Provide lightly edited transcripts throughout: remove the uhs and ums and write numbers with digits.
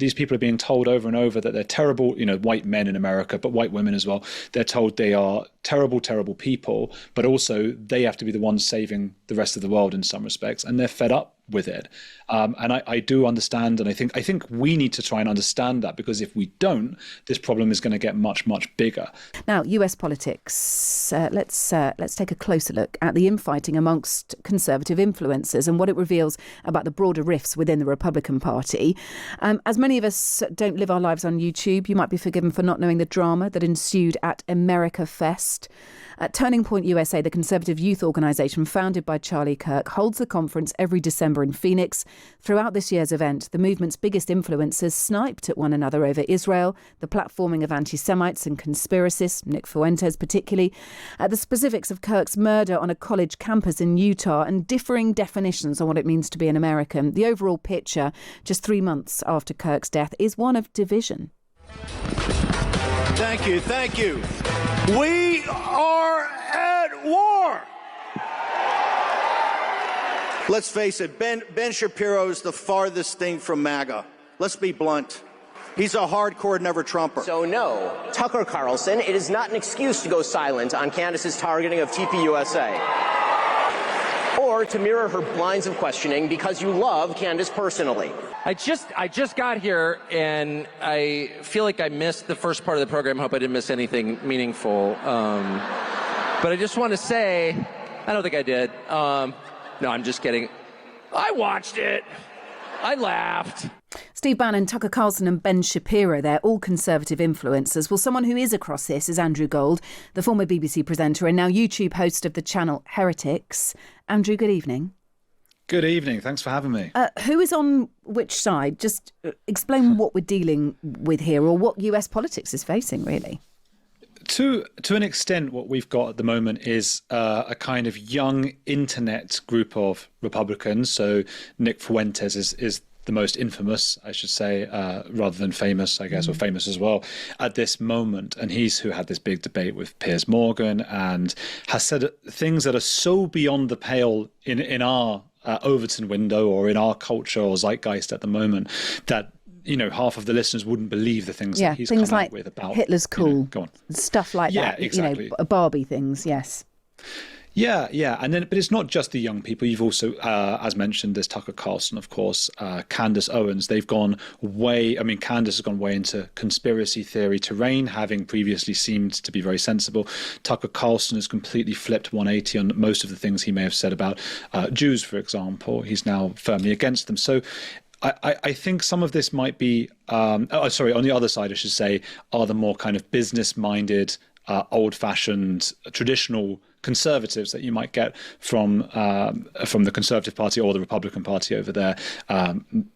these people are being told over and over that they're terrible, white men in America, but white women as well. They're told they are terrible, terrible people, but also they have to be the ones saving the rest of the world in some respects, and they're fed up with it. And I do understand, and I think we need to try and understand that, because if we don't, this problem is going to get much, much bigger. Now, US politics. Let's take a closer look at the infighting amongst conservative influencers and what it reveals about the broader rifts within the Republican Party. As many of us don't live our lives on YouTube, you might be forgiven for not knowing the drama that ensued at America Fest. At Turning Point USA, the conservative youth organisation founded by Charlie Kirk, holds a conference every December in Phoenix. Throughout this year's event, the movement's biggest influencers sniped at one another over Israel, the platforming of anti-Semites and conspiracists, Nick Fuentes particularly, the specifics of Kirk's murder on a college campus in Utah, and differing definitions on what it means to be an American. The overall picture, just 3 months after Kirk's death, is one of division. Thank you. We are at war. Let's face it, Ben Shapiro's the farthest thing from MAGA. Let's be blunt. He's a hardcore never-Trumper. So no, Tucker Carlson, it is not an excuse to go silent on Candace's targeting of TPUSA. Or to mirror her blinds of questioning because you love Candace personally. I just got here, and I feel like I missed the first part of the program. Hope I didn't miss anything meaningful. But I just want to say, I don't think I did. No, I'm just kidding. I watched it. I laughed. Steve Bannon, Tucker Carlson and Ben Shapiro, they're all conservative influencers. Well, someone who is across this is Andrew Gold, the former BBC presenter and now YouTube host of the channel Heretics. Andrew, good evening. Good evening. Thanks for having me. Who is on which side? Just explain what we're dealing with here, or what US politics is facing, really. To an extent, what we've got at the moment is a kind of young internet group of Republicans. So Nick Fuentes is the most infamous, I should say, rather than famous, I guess, or famous as well at this moment. And he's who had this big debate with Piers Morgan and has said things that are so beyond the pale in our Overton window or in our culture or zeitgeist at the moment that half of the listeners wouldn't believe the things that he's come like out with about Hitler's cool, go on. Stuff like that. Exactly. Barbie things, yes. Yeah, and then, but it's not just the young people. You've also, as mentioned, there's Tucker Carlson, of course, Candace Owens. They've gone way. I mean, Candace has gone way into conspiracy theory terrain, having previously seemed to be very sensible. Tucker Carlson has completely flipped 180 on most of the things he may have said about Jews, for example. He's now firmly against them. So I think some of this might be, on the other side, I should say, are the more kind of business-minded, old-fashioned, traditional conservatives that you might get from the Conservative Party or the Republican Party over there,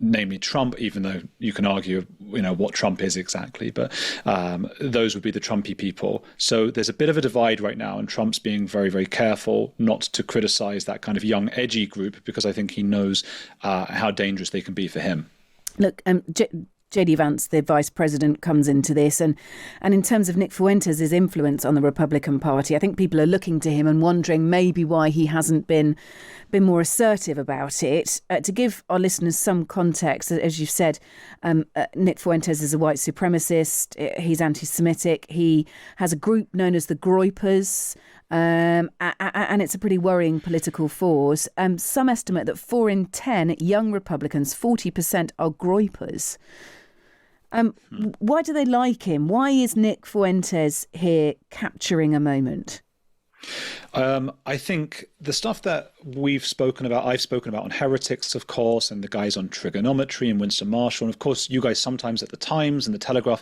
namely Trump, even though you can argue, what Trump is exactly. But those would be the Trumpy people. So there's a bit of a divide right now, and Trump's being very, very careful not to criticize that kind of young, edgy group, because I think he knows how dangerous they can be for him. Look, J.D. Vance, the vice president, comes into this. And in terms of Nick Fuentes' influence on the Republican Party, I think people are looking to him and wondering maybe why he hasn't been more assertive about it. To give our listeners some context, as you've said, Nick Fuentes is a white supremacist. He's anti-Semitic. He has a group known as the Groypers. And it's a pretty worrying political force. Some estimate that 4 in 10 young Republicans, 40%, are Groypers. Why do they like him? Why is Nick Fuentes here capturing a moment? I think the stuff that I've spoken about on Heretics, of course, and the guys on Trigonometry and Winston Marshall, and of course you guys sometimes at the Times and the Telegraph,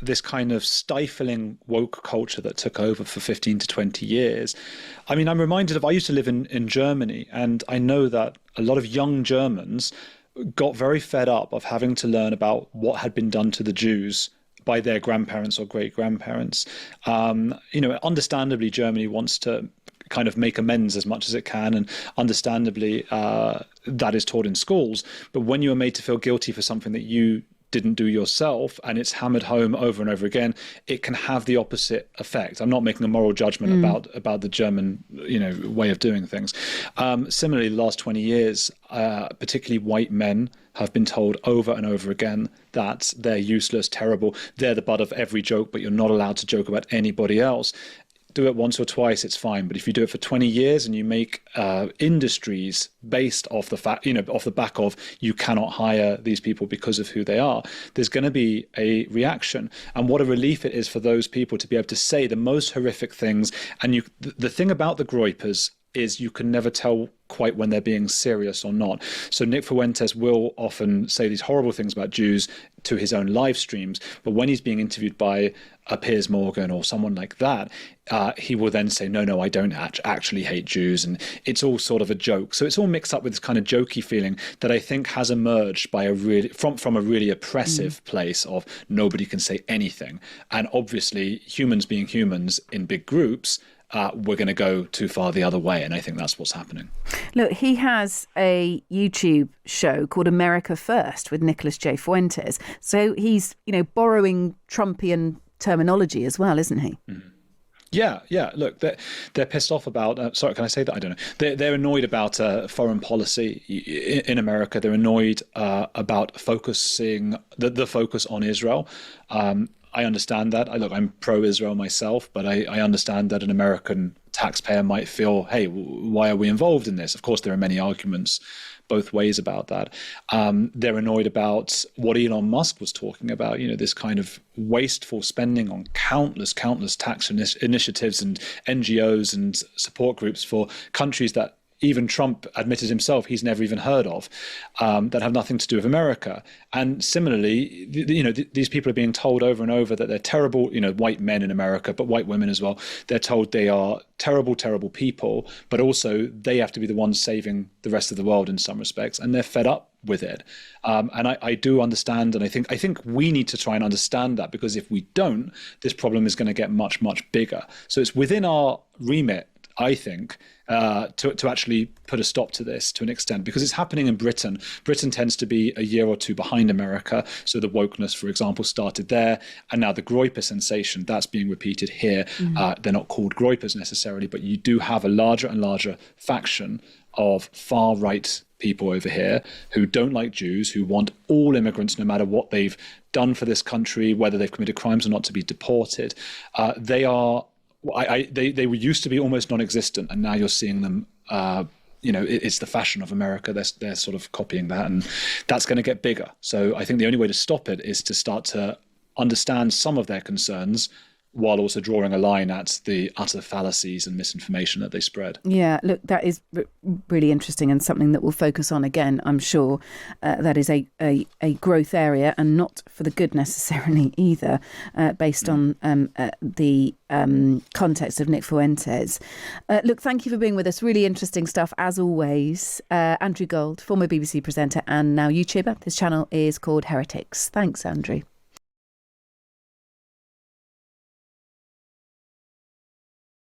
this kind of stifling woke culture that took over for 15 to 20 years. I mean, I'm reminded of, I used to live in Germany, and I know that a lot of young Germans got very fed up of having to learn about what had been done to the Jews by their grandparents or great-grandparents. Understandably, Germany wants to kind of make amends as much as it can, and understandably, that is taught in schools. But when you are made to feel guilty for something that you didn't do yourself, and it's hammered home over and over again, it can have the opposite effect. I'm not making a moral judgment about the German, way of doing things. Similarly, the last 20 years, particularly white men have been told over and over again that they're useless, terrible, they're the butt of every joke, but you're not allowed to joke about anybody else. Do it once or twice, it's fine. But if you do it for 20 years and you make industries based off the fact, off the back of you cannot hire these people because of who they are, there's going to be a reaction. And what a relief it is for those people to be able to say the most horrific things. And the thing about the Groypers is you can never tell quite when they're being serious or not. So Nick Fuentes will often say these horrible things about Jews to his own live streams, but when he's being interviewed by a Piers Morgan or someone like that, he will then say, no, I don't actually hate Jews, and it's all sort of a joke. So it's all mixed up with this kind of jokey feeling that I think has emerged by from a really oppressive place of nobody can say anything. And obviously, humans being humans in big groups, we're going to go too far the other way. And I think that's what's happening. Look, he has a YouTube show called America First with Nicholas J. Fuentes. So he's, borrowing Trumpian terminology as well, isn't he? Mm-hmm. Yeah. Look, they're pissed off about. Sorry, can I say that? I don't know. They're annoyed about foreign policy in America. They're annoyed about focusing the focus on Israel. I understand that. I'm pro-Israel myself, but I understand that an American taxpayer might feel, hey, why are we involved in this? Of course, there are many arguments both ways about that. They're annoyed about what Elon Musk was talking about, this kind of wasteful spending on countless tax initiatives and NGOs and support groups for countries that even Trump admitted himself he's never even heard of, that have nothing to do with America. And similarly, these people are being told over and over that they're terrible, white men in America, but white women as well. They're told they are terrible, terrible people, but also they have to be the ones saving the rest of the world in some respects. And they're fed up with it. And I do understand. And I think we need to try and understand that, because if we don't, this problem is going to get much, much bigger. So it's within our remit, I think, to actually put a stop to this to an extent, because it's happening in Britain. Britain tends to be a year or two behind America. So the wokeness, for example, started there. And now the Groyper sensation, that's being repeated here. Mm-hmm. They're not called Groypers necessarily, but you do have a larger and larger faction of far-right people over here who don't like Jews, who want all immigrants, no matter what they've done for this country, whether they've committed crimes or not, to be deported. They were used to be almost non-existent, and now you're seeing them. It's the fashion of America. They're sort of copying that, and that's going to get bigger. So I think the only way to stop it is to start to understand some of their concerns, while also drawing a line at the utter fallacies and misinformation that they spread. Yeah, look, that is really interesting, and something that we'll focus on again, I'm sure. That is a growth area, and not for the good necessarily either, based on the context of Nick Fuentes. Look, thank you for being with us. Really interesting stuff, as always. Andrew Gold, former BBC presenter and now YouTuber. His channel is called Heretics. Thanks, Andrew.